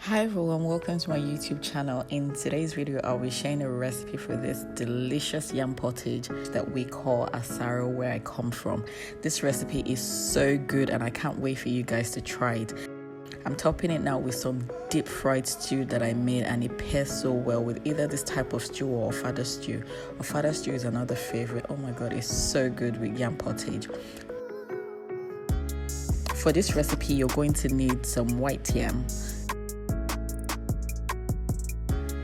Hi everyone, welcome to my YouTube channel. In today's video, I'll be sharing a recipe for this delicious yam pottage that we call Asaro, where I come from. This recipe is so good and I can't wait for you guys to try it. I'm topping it now with some deep fried stew that I made, and it pairs so well with either this type of stew or fada stew. Fada stew is another favorite. Oh my god, it's so good with yam pottage. For this recipe, you're going to need some white yam.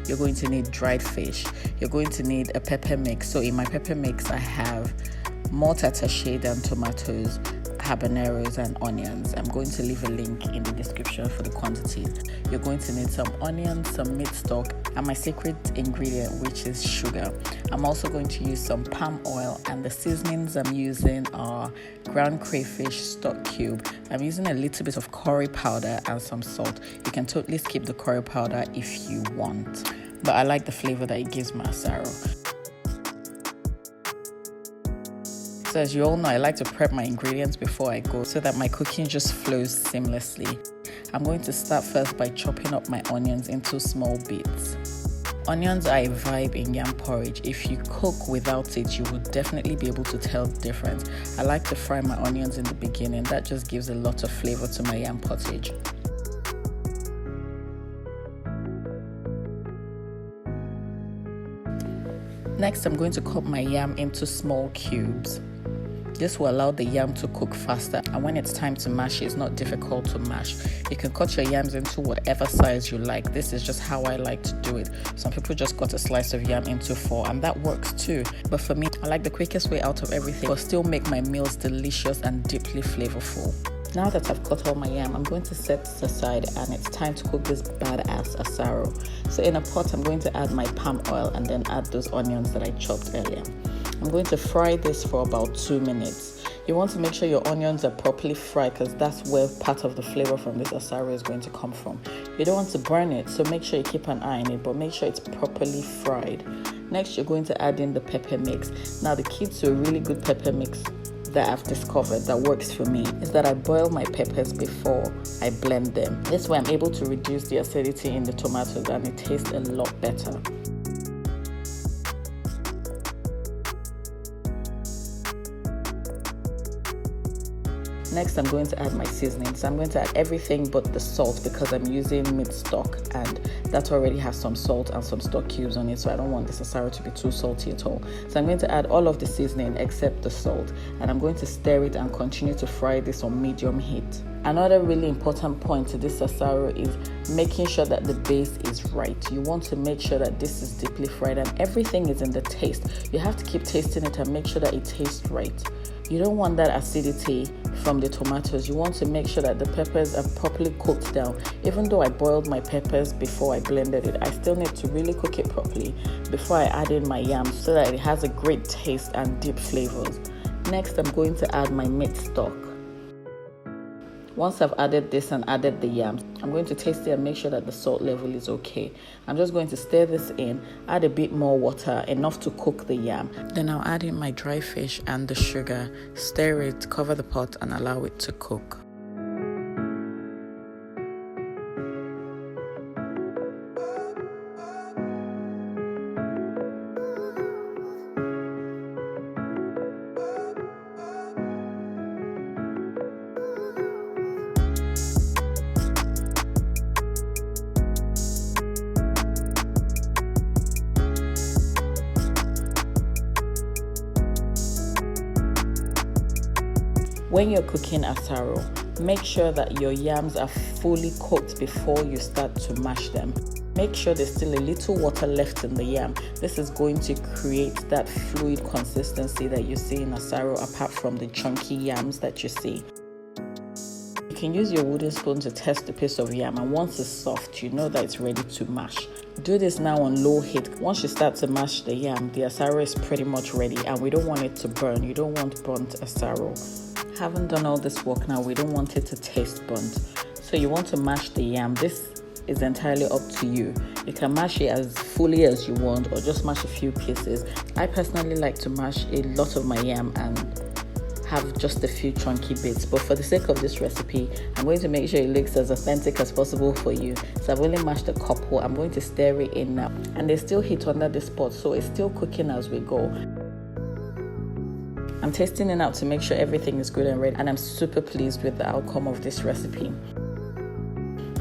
You're going to need dried fish. You're going to need a pepper mix. So in my pepper mix, I have malt attaché and tomatoes, habaneros and onions. I'm going to leave a link in the description for the quantities. You're going to need some onions, some meat stock, and my secret ingredient, which is sugar. I'm also going to use some palm oil, and the seasonings I'm using are ground crayfish stock cube. I'm using a little bit of curry powder and some salt. You can totally skip the curry powder if you want, but I like the flavor that it gives my asaro. So as you all know, I like to prep my ingredients before I go so that my cooking just flows seamlessly. I'm going to start first by chopping up my onions into small bits. Onions are a vibe in yam porridge. If you cook without it, you will definitely be able to tell the difference. I like to fry my onions in the beginning. That just gives a lot of flavor to my yam pottage. Next, I'm going to cut my yam into small cubes. This will allow the yam to cook faster, and when it's time to mash, it's not difficult to mash. You can cut your yams into whatever size you like. This is just how I like to do it. Some people just cut a slice of yam into 4, and that works too. But for me, I like the quickest way out of everything, but still make my meals delicious and deeply flavorful. Now that I've cut all my yam, I'm going to set this aside, and it's time to cook this badass asaro. So in a pot, I'm going to add my palm oil and then add those onions that I chopped earlier. I'm going to fry this for about 2 minutes. You want to make sure your onions are properly fried, because that's where part of the flavor from this asaro is going to come from. You don't want to burn it, so make sure you keep an eye on it, but make sure it's properly fried. Next, you're going to add in the pepper mix. Now, the key to a really good pepper mix that I've discovered that works for me is that I boil my peppers before I blend them. This way I'm able to reduce the acidity in the tomatoes and it tastes a lot better. Next, I'm going to add my seasoning. So I'm going to add everything but the salt, because I'm using meat stock and that already has some salt and some stock cubes on it, so I don't want this asaro to be too salty at all. So I'm going to add all of the seasoning except the salt, and I'm going to stir it and continue to fry this on medium heat. Another really important point to this asaro is making sure that the base is right. You want to make sure that this is deeply fried and everything is in the taste. You have to keep tasting it and make sure that it tastes right. You don't want that acidity from the tomatoes. You want to make sure that the peppers are properly cooked down. Even though I boiled my peppers before I blended it, I still need to really cook it properly before I add in my yam so that it has a great taste and deep flavors. Next, I'm going to add my meat stock. Once I've added this and added the yam, I'm going to taste it and make sure that the salt level is okay. I'm just going to stir this in, add a bit more water, enough to cook the yam. Then I'll add in my dry fish and the sugar, stir it, cover the pot and allow it to cook. When you're cooking asaro, make sure that your yams are fully cooked before you start to mash them. Make sure there's still a little water left in the yam. This is going to create that fluid consistency that you see in asaro, apart from the chunky yams that you see. You can use your wooden spoon to test the piece of yam, and once it's soft, you know that it's ready to mash. Do this now on low heat. Once you start to mash the yam, the asaro is pretty much ready, and we don't want it to burn. You don't want burnt asaro. Having done all this work now, we don't want it to taste burnt. So you want to mash the yam. This is entirely up to you. You can mash it as fully as you want or just mash a few pieces. I personally like to mash a lot of my yam and have just a few chunky bits, but for the sake of this recipe, I'm going to make sure it looks as authentic as possible for you. So I've only mashed a couple. I'm going to stir it in now, and there's still heat under this pot, so it's still cooking as we go. I'm tasting it out to make sure everything is good and ready, and I'm super pleased with the outcome of this recipe.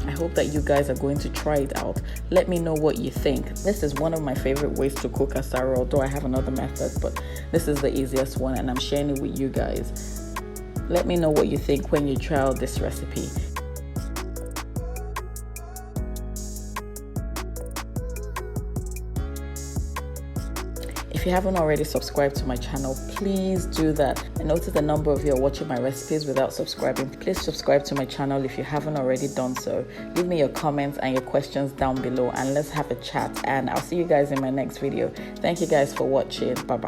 I hope that you guys are going to try it out. Let me know what you think. This is one of my favorite ways to cook asaro, although I have another method, but this is the easiest one and I'm sharing it with you guys. Let me know what you think when you try out this recipe. If you haven't already subscribed to my channel, please do that. I notice the number of you are watching my recipes without subscribing. Please subscribe to my channel if you haven't already done so. Leave me your comments and your questions down below and let's have a chat, and I'll see you guys in my next video. Thank you guys for watching. Bye bye.